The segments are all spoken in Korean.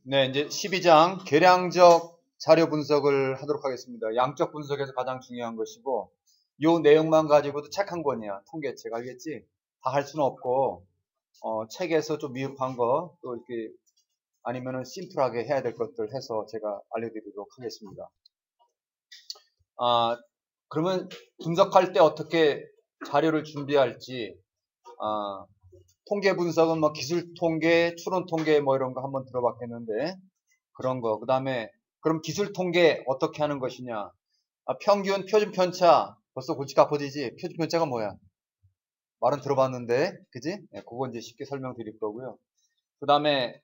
네, 이제 12장 계량적 자료 분석을 하도록 하겠습니다. 양적 분석에서 가장 중요한 것이고, 요 내용만 가지고도 책 한 권이야. 통계책, 알겠지? 다 할 수는 없고, 책에서 좀 미흡한 거, 또 이렇게, 아니면은 심플하게 해야 될 것들 해서 제가 알려드리도록 하겠습니다. 그러면 분석할 때 어떻게 자료를 준비할지, 통계 분석은 뭐 기술 통계, 추론 통계 뭐 이런 거 한번 들어봤겠는데, 그런 거. 그 다음에, 그럼 기술 통계 어떻게 하는 것이냐. 평균, 표준 편차. 벌써 골치가 아파지지? 표준 편차가 뭐야? 말은 들어봤는데, 그지? 네, 그거 이제 쉽게 설명드릴 거고요. 그 다음에,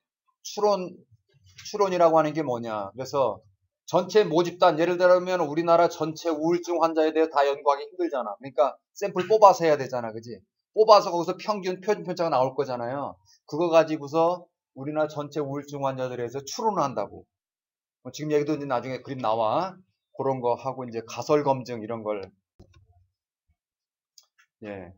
추론이라고 하는 게 뭐냐. 그래서, 전체 모집단, 예를 들면 우리나라 전체 우울증 환자에 대해 다 연구하기 힘들잖아. 그러니까, 샘플 뽑아서 해야 되잖아. 그지? 뽑아서 거기서 평균, 표준 편차가 나올 거잖아요. 그거 가지고서 우리나라 전체 우울증 환자들에 대해서 추론을 한다고. 지금 얘기도 이제 나중에 그림 나와. 그런 거 하고 이제 가설 검증 이런 걸. 예.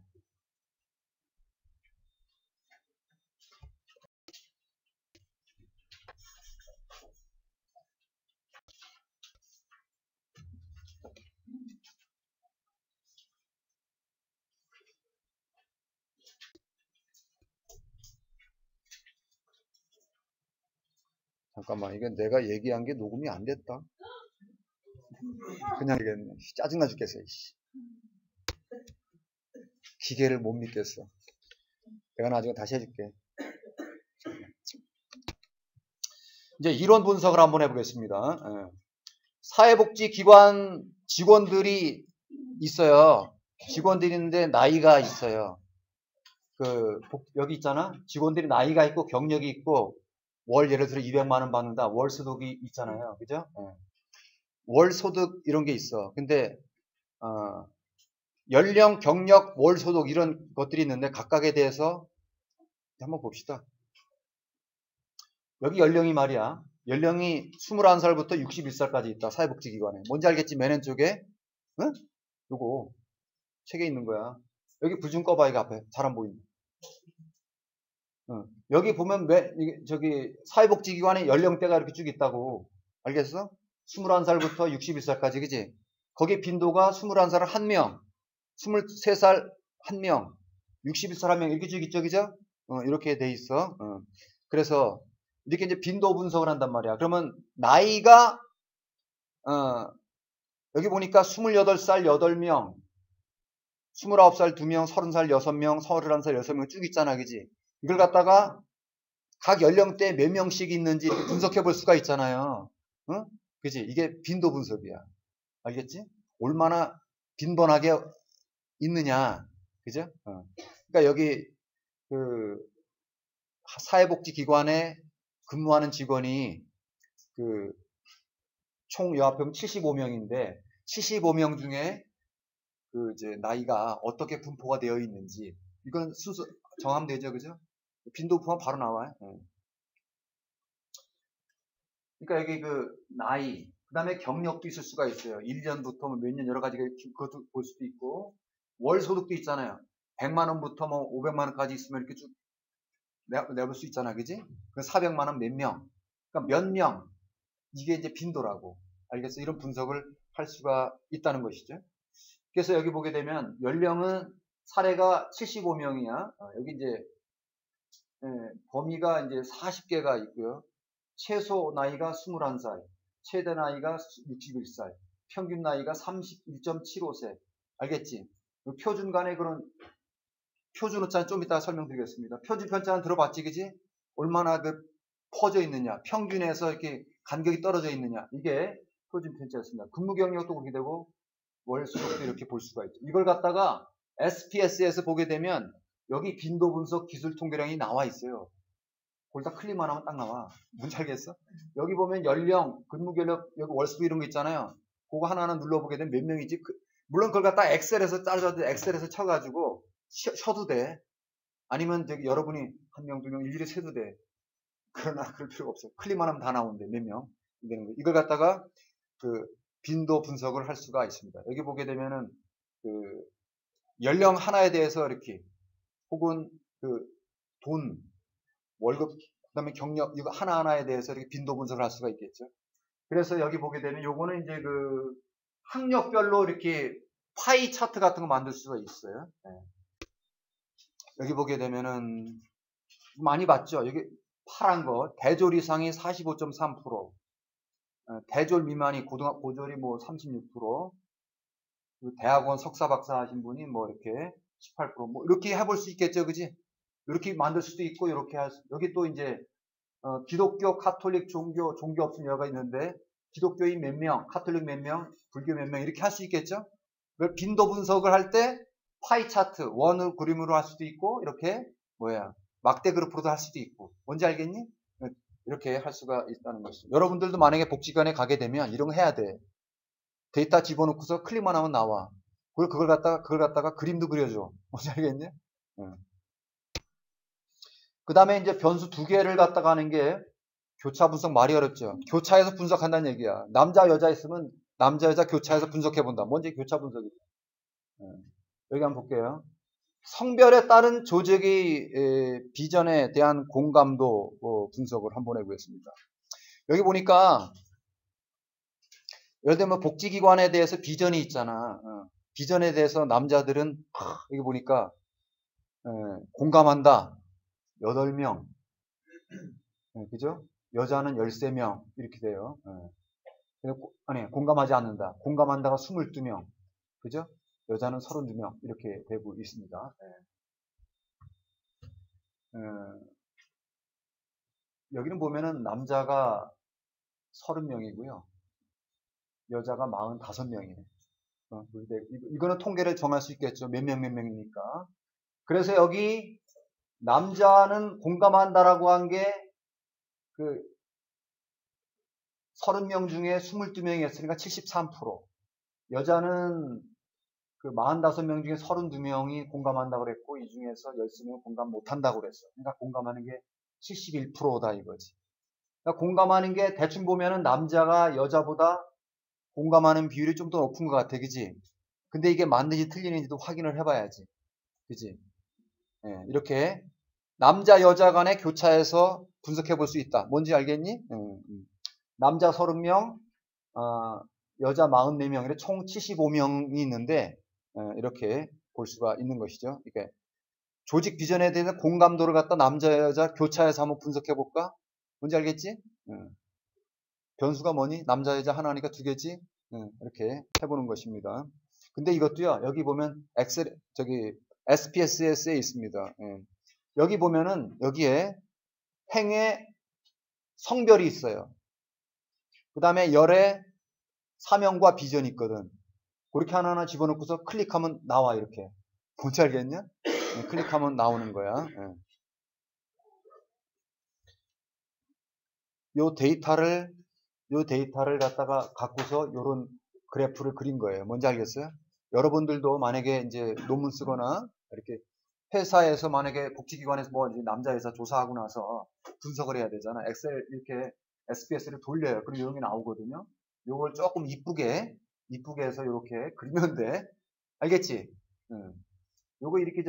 잠깐만, 이게 내가 얘기한 게 녹음이 안 됐다. 그냥 얘기했네. 짜증나 죽겠어. 기계를 못 믿겠어. 내가 나중에 다시 해줄게. 이제 이론 분석을 한번 해보겠습니다. 사회복지기관 직원들이 있어요. 직원들이 있는데 나이가 있어요. 여기 있잖아. 직원들이 나이가 있고 경력이 있고 월 예를 들어 200만 원 받는다. 월 소득이 있잖아요. 그죠? 월 소득 이런 게 있어. 근데 연령, 경력, 월 소득 이런 것들이 있는데 각각에 대해서 한번 봅시다. 여기 연령이 말이야. 연령이 21살부터 61살까지 있다. 사회복지기관에. 뭔지 알겠지? 맨 왼쪽에. 응? 요거 책에 있는 거야. 여기 불 좀 꺼봐. 이거 앞에. 잘 안 보인다. 응. 여기 보면 저기 사회복지기관의 연령대가 이렇게 쭉 있다고. 알겠어? 21살부터 61살까지. 그지? 거기 빈도가 21살을 1명, 23살 1명, 61살 1명 이렇게 쭉 있죠. 그죠? 이렇게 돼 있어. 그래서 이렇게 이제 빈도 분석을 한단 말이야. 그러면 나이가 여기 보니까 28살 8명, 29살 2명, 30살 6명, 31살 6명 쭉 있잖아. 그지? 이걸 갖다가 각 연령대 몇 명씩 있는지 이렇게 분석해 볼 수가 있잖아요. 응? 그지? 이게 빈도 분석이야. 알겠지? 얼마나 빈번하게 있느냐. 그죠? 그러니까 여기 그 사회복지기관에 근무하는 직원이 총 여합병 75명인데 75명 중에 이제 나이가 어떻게 분포가 되어 있는지 이건 순수 정하면 되죠. 그죠? 빈도 분포가 바로 나와요. 그러니까 여기 나이 그다음에 경력도 있을 수가 있어요. 1년부터 몇 년 여러 가지 그것도 볼 수도 있고 월 소득도 있잖아요. 100만 원부터 뭐 500만 원까지 있으면 이렇게 쭉 내볼 수 있잖아. 그지? 400만 원 몇 명. 그러니까 몇 명. 이게 이제 빈도라고. 알겠어? 이런 분석을 할 수가 있다는 것이죠. 그래서 여기 보게 되면 연령은 사례가 75명이야. 여기 이제 범위가 이제 40개가 있고요. 최소 나이가 21살, 최대 나이가 61살, 평균 나이가 31.75세. 알겠지? 표준 간의 그런 표준 오차는 좀 이따 설명드리겠습니다. 표준 편차는 들어봤지, 그지? 얼마나 퍼져 있느냐, 평균에서 이렇게 간격이 떨어져 있느냐, 이게 표준 편차였습니다. 근무 경력도 그렇게 되고 월 수속도 이렇게 볼 수가 있죠. 이걸 갖다가 SPS에서 보게 되면 여기 빈도 분석 기술 통계량이 나와 있어요. 그걸 다 클릭만 하면 딱 나와. 뭔지 알겠어? 여기 보면 연령, 근무 경력, 여기 월수도 이런 거 있잖아요. 그거 하나하나 눌러보게 되면 몇 명이지? 물론 그걸 갖다 엑셀에서 짜줘도 엑셀에서 쳐가지고 쉬어도 돼. 아니면 저기 여러분이 한 명, 두 명 일일이 세도 돼. 그러나 그럴 필요가 없어. 클릭만 하면 다 나오는데 몇 명 되는 거. 이걸 갖다가 빈도 분석을 할 수가 있습니다. 여기 보게 되면은 연령 하나에 대해서 이렇게 혹은 돈, 월급 그다음에 경력 이거 하나하나에 대해서 이렇게 빈도 분석을 할 수가 있겠죠. 그래서 여기 보게 되면 요거는 이제 그 학력별로 이렇게 파이 차트 같은 거 만들 수가 있어요. 네. 여기 보게 되면은 많이 봤죠. 여기 파란 거 대졸 이상이 45.3%, 대졸 미만이 고졸이 뭐 36%, 대학원 석사 박사 하신 분이 뭐 이렇게 18%뭐 이렇게 해볼 수 있겠죠, 그지? 이렇게 만들 수도 있고 이렇게 여기 또 이제 기독교, 카톨릭 종교 없은 여가 있는데 기독교인 몇 명, 카톨릭 몇 명, 불교 몇 명 이렇게 할 수 있겠죠? 빈도 분석을 할 때 파이 차트 원을 그림으로 할 수도 있고 이렇게 막대 그래프로도 할 수도 있고 뭔지 알겠니? 이렇게 할 수가 있다는 것이죠. 여러분들도 만약에 복지관에 가게 되면 이런 거 해야 돼. 데이터 집어넣고서 클릭만 하면 나와. 그걸 갖다가 그림도 그려줘. 뭔지 알겠니? 그 다음에 이제 변수 두 개를 갖다가 하는 게 교차 분석 말이 어렵죠. 교차에서 분석한다는 얘기야. 남자 여자 있으면 남자 여자 교차에서 분석해 본다. 뭔지 교차 분석이죠. 여기 한번 볼게요. 성별에 따른 조직의 비전에 대한 공감도 분석을 한번 해보겠습니다. 여기 보니까 예를 들면 복지기관에 대해서 비전이 있잖아. 비전에 대해서 남자들은 여기 보니까 공감한다. 8명. 그죠? 여자는 13명. 이렇게 돼요. 아니, 공감하지 않는다. 공감한다가 22명. 그죠? 여자는 32명. 이렇게 되고 있습니다. 여기는 보면은 남자가 30명이고요. 여자가 45명이에요. 이거는 통계를 정할 수 있겠죠. 몇 명이니까. 그래서 여기 남자는 공감한다라고 한 게 그 30명 중에 22명이 었으니까 73%. 여자는 그 45명 중에 32명이 공감한다고 그랬고 이 중에서 13명은 공감 못한다고 그랬어. 그러니까 공감하는 게 71%다 이거지. 그러니까 공감하는 게 대충 보면은 남자가 여자보다 공감하는 비율이 좀 더 높은 것 같아. 그지? 근데 이게 맞는지 틀리는지도 확인을 해봐야지. 그지? 이렇게 남자 여자 간의 교차에서 분석해 볼 수 있다. 뭔지 알겠니? 남자 30명, 여자 44명, 이렇게 총 75명이 있는데 이렇게 볼 수가 있는 것이죠. 이게 조직 비전에 대해서 공감도를 갖다 남자 여자 교차에서 한번 분석해 볼까? 뭔지 알겠지? 변수가 뭐니? 남자 여자 하나니까 두 개지? 이렇게 해보는 것입니다. 근데 이것도요. 여기 보면 엑셀 SPSS에 있습니다. 여기 보면은 여기에 행의 성별이 있어요. 그 다음에 열의 사명과 비전이 있거든. 그렇게 하나하나 집어넣고서 클릭하면 나와 이렇게. 뭔지 알겠냐? 클릭하면 나오는 거야. 요 데이터를 갖다가 갖고서 요런 그래프를 그린 거예요. 뭔지 알겠어요? 여러분들도 만약에 이제 논문 쓰거나 이렇게 회사에서 만약에 복지기관에서 뭐 남자 여자 조사하고 나서 분석을 해야 되잖아. 엑셀 이렇게 SPS를 돌려요. 그럼 이런 게 나오거든요. 요걸 조금 이쁘게 해서 이렇게 그리면 돼. 알겠지? 요거 이렇게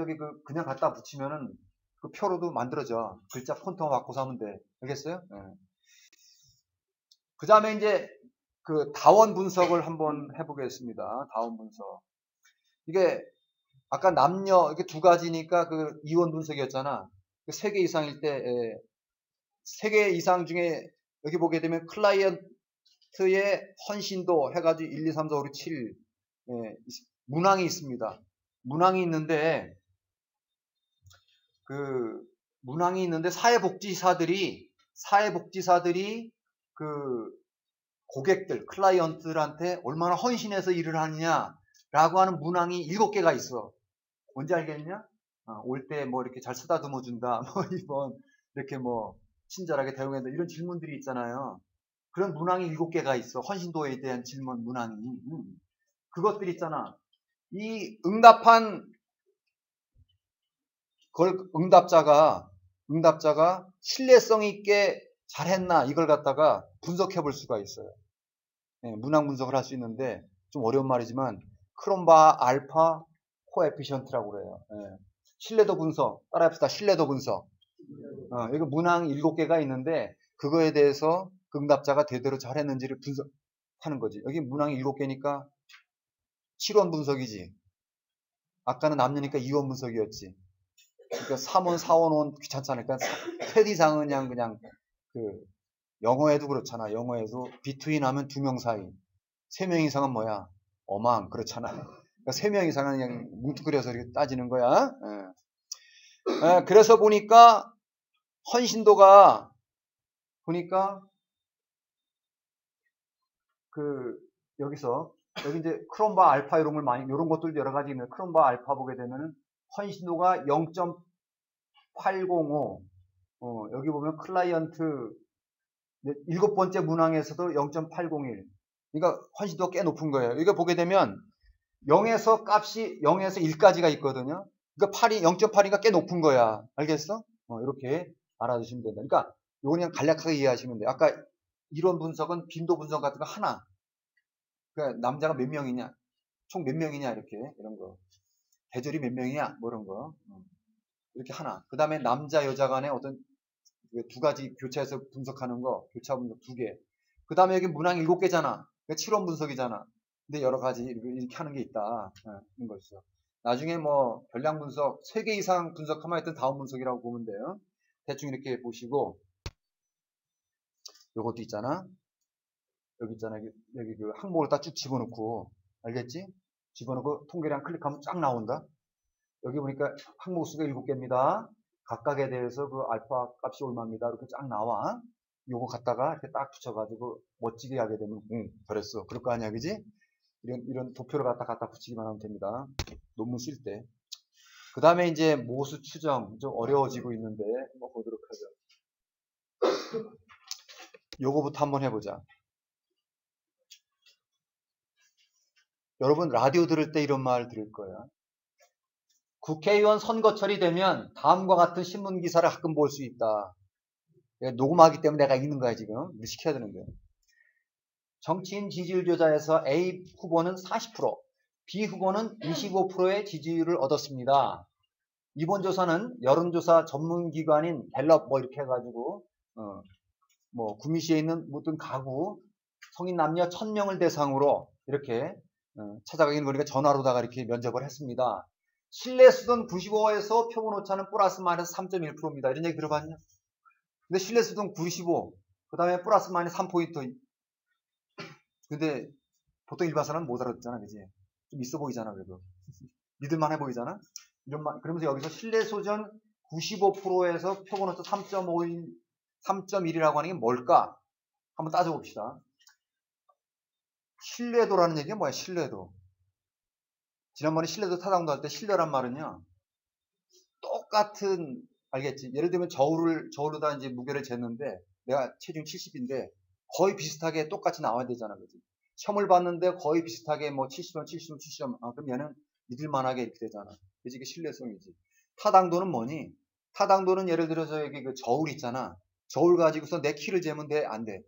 그냥 갖다 붙이면은 그 표로도 만들어져. 글자 폰트만 바꿔서 하면 돼. 알겠어요? 그 다음에 이제 그 다원 분석을 한번 해보겠습니다. 다원 분석. 이게 아까 남녀 이렇게 두 가지니까 그 이원 분석이었잖아. 3개 이상일 때 3개 이상 중에 여기 보게 되면 클라이언트의 헌신도 해가지고 1, 2, 3, 4, 5, 6, 7 문항이 있습니다. 문항이 있는데 그 문항이 있는데 사회복지사들이 그 고객들, 클라이언트들한테 얼마나 헌신해서 일을 하느냐라고 하는 문항이 7개가 있어. 뭔지 알겠냐? 올 때 뭐 이렇게 잘 쓰다듬어 준다. 뭐 이번 이렇게 뭐 친절하게 대응한다. 이런 질문들이 있잖아요. 그런 문항이 7개가 있어. 헌신도에 대한 질문 문항이. 그것들 있잖아. 이 응답한 그걸 응답자가 신뢰성 있게 잘했나 이걸 갖다가 분석해 볼 수가 있어요. 문항 분석을 할 수 있는데 좀 어려운 말이지만 크롬바 알파 코에피션트라고 그래요. 신뢰도 분석 따라합시다. 신뢰도 분석. 여기 문항 7개가 있는데 그거에 대해서 응답자가 제대로 잘했는지를 분석하는 거지. 여기 문항 7개니까 7원 분석이지. 아까는 남녀니까 2원 분석이었지. 그러니까 3원, 4원 귀찮잖아. 그러니까 셋 이상은 그냥 그 영어에도 그렇잖아. 영어에도 between 하면 2명 사이. 3명 이상은 뭐야? 어망 그렇잖아. 그러니까 3명 이상은 그냥 뭉뚱그려서 이렇게 따지는 거야. 그래서 보니까 헌신도가 보니까 여기서 여기 이제 크롬바 알파 이런 걸 많이 이런 것들 여러 가지 있는 크롬바 알파 보게 되면은 헌신도가 0.805 여기 보면 클라이언트 7번째 문항에서도 0.801 그러니까 헌신도가 꽤 높은 거예요. 이거 보게 되면 0에서 값이 0에서 1까지가 있거든요. 그러니까 0.8이니까 꽤 높은 거야. 알겠어? 이렇게 알아두시면 된다. 그러니까 이거 그냥 간략하게 이해하시면 돼요. 아까 이론 분석은 빈도 분석 같은 거 하나. 그러니까 남자가 몇 명이냐, 총 몇 명이냐 이렇게 이런 거. 계절이 몇 명이냐 뭐 이런 거. 이렇게 하나. 그 다음에 남자 여자 간의 어떤 2가지 교차해서 분석하는 거, 교차 분석 2개. 그 다음에 여기 문항 7개잖아. 그러니까 7원 분석이잖아. 근데 여러 가지 이렇게 하는 게 있다. 이런 거 있어. 나중에 뭐 별량 분석 3개 이상 분석하면 하여튼 다운 분석이라고 보면 돼요. 대충 이렇게 보시고 요것도 있잖아. 여기 있잖아. 여기 그 항목을 딱 쭉 집어넣고 알겠지? 집어넣고 통계량 클릭하면 쫙 나온다. 여기 보니까 항목 수가 7개입니다. 각각에 대해서 그 알파 값이 얼마입니다. 이렇게 쫙 나와. 요거 갖다가 이렇게 딱 붙여가지고 멋지게 하게 되면 잘했어. 그럴 거 아니야, 그지? 이런 도표를 갖다 붙이기만 하면 됩니다. 논문 쓸 때. 그 다음에 이제 모수 추정 좀 어려워지고 있는데 한번 보도록 하죠. 요거부터 한번 해보자. 여러분 라디오 들을 때 이런 말 들을 거야. 국회의원 선거철이 되면 다음과 같은 신문 기사를 가끔 볼 수 있다. 녹음하기 때문에 내가 읽는 거야 지금. 이거 시켜야 되는데. 정치인 지지율 조사에서 A 후보는 40%, B 후보는 25%의 지지율을 얻었습니다. 이번 조사는 여론조사 전문기관인 갤럽 뭐 이렇게 해가지고 뭐 구미시에 있는 모든 가구 성인 남녀 1000명을 대상으로 이렇게 찾아가기는 거니까 전화로다가 이렇게 면접을 했습니다. 신뢰수준 95에서 표본 오차는 플러스 마이너스 3.1%입니다. 이런 얘기 들어봤냐? 근데 신뢰수준 95, 그 다음에 플러스 마이너스 3포인트. 근데 보통 일반사람은 못 알아듣잖아, 그지? 좀 있어 보이잖아, 그래도. 믿을만해 보이잖아? 그러면서 여기서 신뢰수준 95%에서 표본 오차 3.1이라고 하는 게 뭘까? 한번 따져봅시다. 신뢰도라는 얘기가 뭐야, 신뢰도. 지난번에 신뢰도 타당도 할 때 신뢰란 말은요, 똑같은, 알겠지? 예를 들면 저울로다 이제 무게를 쟀는데, 내가 체중 70인데, 거의 비슷하게 똑같이 나와야 되잖아, 그지? 시험을 봤는데 거의 비슷하게 뭐 70점, 70점, 70점, 그럼 얘는 믿을만하게 이렇게 되잖아. 그지? 이게 신뢰성이지. 타당도는 뭐니? 타당도는 예를 들어서 여기 그 저울 있잖아. 저울 가지고서 내 키를 재면 돼? 안 돼.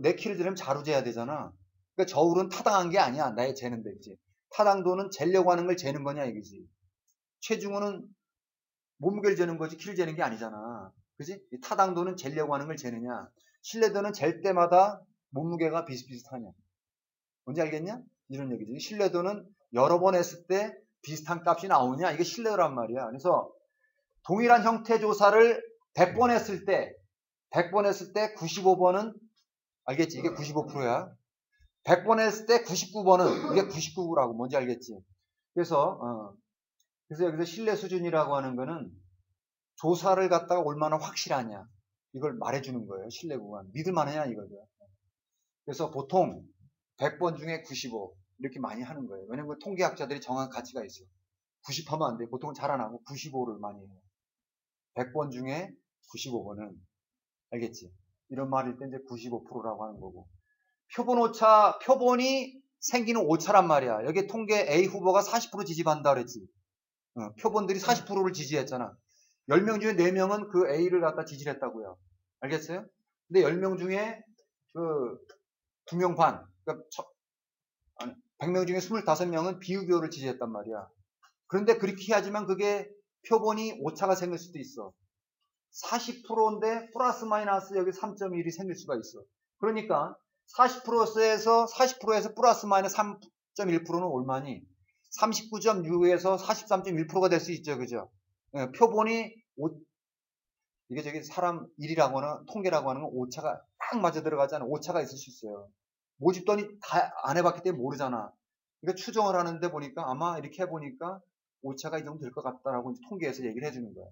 내 키를 재려면 자루 재야 되잖아. 그러니까 저울은 타당한 게 아니야. 나의 재는데, 그지? 타당도는 재려고 하는 걸 재는 거냐, 이거지. 체중은 몸무게를 재는 거지, 키를 재는 게 아니잖아. 그지? 이 타당도는 재려고 하는 걸 재느냐. 신뢰도는 잴 때마다 몸무게가 비슷비슷하냐. 뭔지 알겠냐? 이런 얘기지. 신뢰도는 여러 번 했을 때 비슷한 값이 나오냐. 이게 신뢰도란 말이야. 그래서 동일한 형태 조사를 100번 했을 때 95번은 알겠지? 이게 95%야. 100번 했을 때 99번은 이게 99라고 뭔지 알겠지? 그래서 여기서 신뢰 수준이라고 하는 거는 조사를 갖다가 얼마나 확실하냐 이걸 말해주는 거예요. 신뢰 구간. 믿을만하냐 이거죠. 그래서 보통 100번 중에 95 이렇게 많이 하는 거예요. 왜냐면 통계학자들이 정한 가치가 있어. 90 하면 안 돼. 보통은 잘 안 하고 95를 많이 해요. 100번 중에 95번은 알겠지? 이런 말일 때 이제 95%라고 하는 거고. 표본 오차, 표본이 생기는 오차란 말이야. 여기 통계 A 후보가 40% 지지받는다 그랬지. 표본들이 40%를 지지했잖아. 10명 중에 4명은 그 A를 갖다 지지를 했다고요. 알겠어요? 근데 10명 중에 그 2명 반, 그러니까 100명 중에 25명은 B 후보를 지지했단 말이야. 그런데 그렇게 하지만 그게 표본이 오차가 생길 수도 있어. 40%인데 플러스 마이너스 여기 3.1이 생길 수가 있어. 그러니까 40%에서 플러스 마이너스 3.1%는 얼마니? 39.6에서 43.1%가 될 수 있죠. 그죠? 예, 표본이 이게 저기 사람 일이라거나 통계라고 하는 건 오차가 딱 맞아 들어가잖아. 오차가 있을 수 있어요. 모집단이 다 안 해봤기 때문에 모르잖아. 그러니까 추정을 하는데 보니까 아마 이렇게 해보니까 오차가 이 정도 될 것 같다라고 이제 통계에서 얘기를 해주는 거야.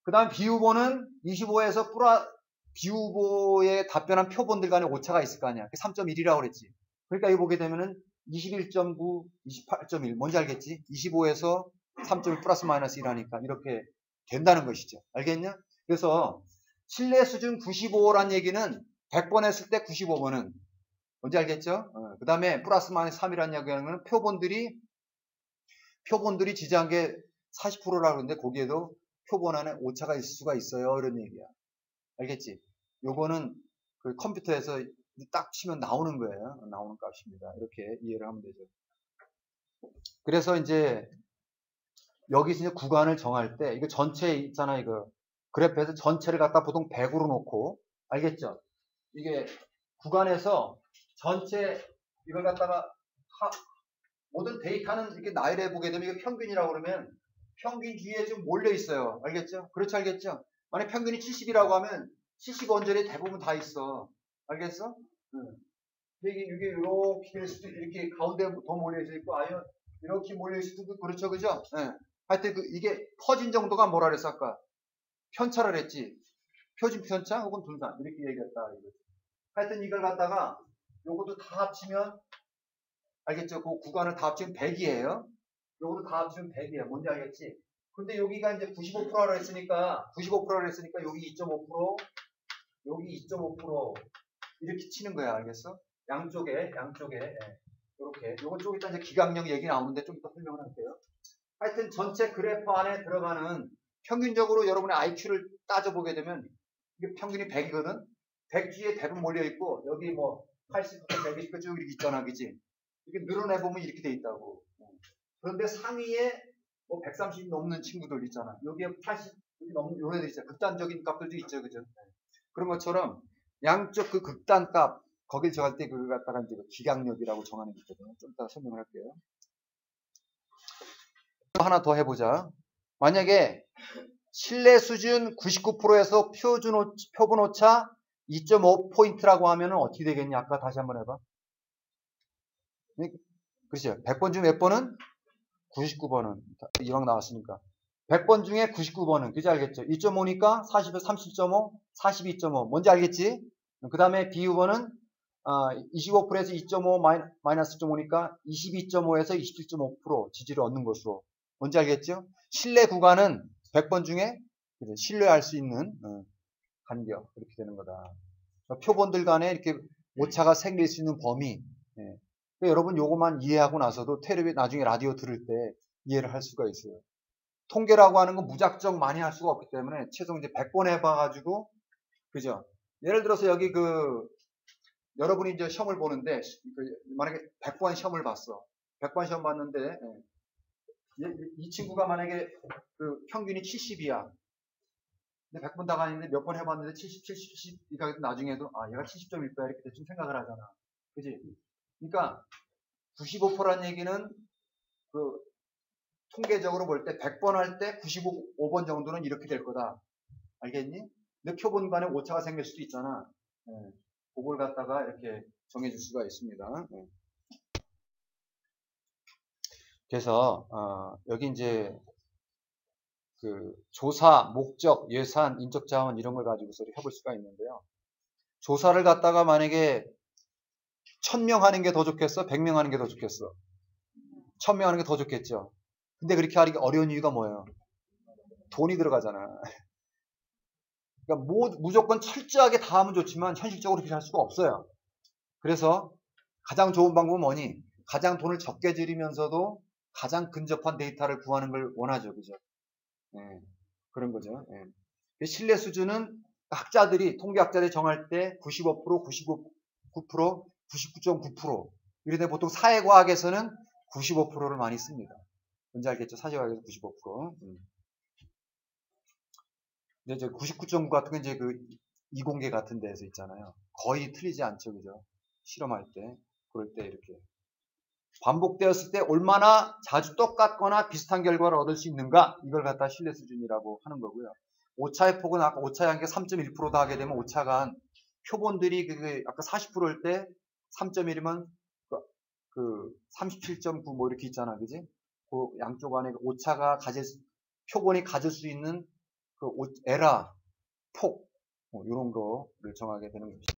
그 다음 비후보는 25에서 비후보에 답변한 표본들 간에 오차가 있을 거 아니야. 3.1이라고 그랬지. 그러니까 이거 보게 되면은 21.9, 28.1 뭔지 알겠지? 25에서 3.1 플러스 마이너스 1하니까 이렇게 된다는 것이죠. 알겠냐? 그래서 신뢰 수준 95란 얘기는 100번 했을 때 95번은 뭔지 알겠죠? 그 다음에 플러스 마이너스 3이라는 얘기는 표본들이 지지한 게 40%라고 하는데 거기에도 표본 안에 오차가 있을 수가 있어요. 이런 얘기야. 알겠지? 요거는 그 컴퓨터에서 딱 치면 나오는 거예요. 나오는 값입니다. 이렇게 이해를 하면 되죠. 그래서 이제 여기서 이제 구간을 정할 때 이거 전체 있잖아. 이거 그래프에서 전체를 갖다 보통 100으로 놓고 알겠죠? 이게 구간에서 전체 이걸 갖다가 모든 데이터는 이렇게 나열해 보게 되면 이거 평균이라고 그러면 평균 뒤에 좀 몰려 있어요. 알겠죠? 그렇지 알겠죠? 만약 평균이 70이라고 하면 70 언저리에 대부분 다 있어. 알겠어? 이게 이렇게 될 수도 이렇게 가운데 더 몰려 있고 아니면 이렇게 몰려 있을 수도 그렇죠, 그죠? 네. 하여튼 이게 퍼진 정도가 뭐라 그랬어 아까? 편차를 했지. 표준 편차 혹은 분산 이렇게 얘기했다. 하여튼 이걸 갖다가 요것도 다 합치면 알겠죠? 그 구간을 다 합치면 100이에요. 요것도 다 합치면 100이에요. 뭔지 알겠지? 근데 여기가 이제 95%라 했으니까 95%라 했으니까 여기 2.5% 여기 2.5% 이렇게 치는 거야. 알겠어? 양쪽에 이렇게 요건 좀 이따 이제 기강력 얘기 나오는데 좀 이따 설명을 할게요. 하여튼 전체 그래프 안에 들어가는 평균적으로 여러분의 IQ를 따져보게 되면 이게 평균이 100이거든. 100 뒤에 대부분 몰려있고 여기 뭐 80부터 120까지 쭉 이렇게 있잖아. 그지? 이렇게 늘어내보면 이렇게 돼 있다고. 그런데 상위에 뭐 130 넘는 친구들 있잖아. 여기에 80 이렇게 넘는 요런 애들 있잖아. 극단적인 값들도 있죠. 그죠? 그런 것처럼 양쪽 그 극단값 거길 정할 때 그걸 갖다가 이제 기강력이라고 정하는 게 있거든요. 좀 이따 설명을 할게요. 하나 더 해보자. 만약에 신뢰 수준 99%에서 표본 오차 2.5포인트라고 하면 어떻게 되겠냐? 아까 다시 한번 해봐. 그렇죠. 100번 중 몇 번은? 99번은. 이왕 나왔으니까. 100번 중에 99번은. 그지 알겠죠? 2.5니까 40에 30.5, 42.5. 뭔지 알겠지? 그 다음에 비후번은 25%에서 2.5 마이너스 1.5니까 22.5에서 27.5% 지지를 얻는 것으로. 뭔지 알겠죠? 신뢰 구간은 100번 중에 신뢰할 수 있는 간격. 그렇게 되는 거다. 표본들 간에 이렇게 오차가 생길 수 있는 범위. 예. 그러니까 여러분 요것만 이해하고 나서도 테레비 나중에 라디오 들을 때 이해를 할 수가 있어요. 통계라고 하는 건 무작정 많이 할 수가 없기 때문에 최소 이제 100번 해봐가지고 그죠? 예를 들어서 여기 여러분이 이제 시험을 보는데 만약에 100번 시험을 봤어. 100번 시험 봤는데 이 친구가 만약에 그 평균이 70이야. 근데 100번 다 가는데 몇 번 해봤는데 70, 70, 70 이렇게 나중에도 얘가 70점일 거야 이렇게 대충 생각을 하잖아. 그지? 그러니까 95%라는 얘기는 그 통계적으로 볼 때 100번 할 때 95번 정도는 이렇게 될 거다. 알겠니? 근데 표본 간에 오차가 생길 수도 있잖아. 그걸 갖다가 이렇게 정해줄 수가 있습니다. 그래서 여기 이제 그 조사, 목적, 예산, 인적 자원 이런 걸 가지고서 해볼 수가 있는데요. 조사를 갖다가 만약에 1000명 하는 게 더 좋겠어? 100명 하는 게 더 좋겠어? 1000명 하는 게 더 좋겠죠. 근데 그렇게 하기 어려운 이유가 뭐예요? 돈이 들어가잖아. 그러니까 무조건 철저하게 다 하면 좋지만 현실적으로 그렇게 할 수가 없어요. 그래서 가장 좋은 방법은 뭐니? 가장 돈을 적게 들이면서도 가장 근접한 데이터를 구하는 걸 원하죠. 그죠? 그런 거죠. 신뢰 수준은 학자들이, 통계학자들이 정할 때 95%, 99%, 99.9%. 이런데 보통 사회과학에서는 95%를 많이 씁니다. 뭔지 알겠죠? 사회과학에서 95%. 이제 99.9 같은 건 이제 그 이공계 같은 데에서 있잖아요. 거의 틀리지 않죠, 그죠? 실험할 때. 그럴 때 이렇게. 반복되었을 때 얼마나 자주 똑같거나 비슷한 결과를 얻을 수 있는가? 이걸 갖다 신뢰 수준이라고 하는 거고요. 오차의 폭은 아까 오차의 한계 3.1%다 하게 되면 오차가 한 표본들이 아까 40%일 때 3.1이면 그 37.9 뭐 이렇게 있잖아, 그지? 그 양쪽 안에 오차가 표본이 가질 수 있는 그 에라, 폭, 이런 거를 정하게 되는 것입니다.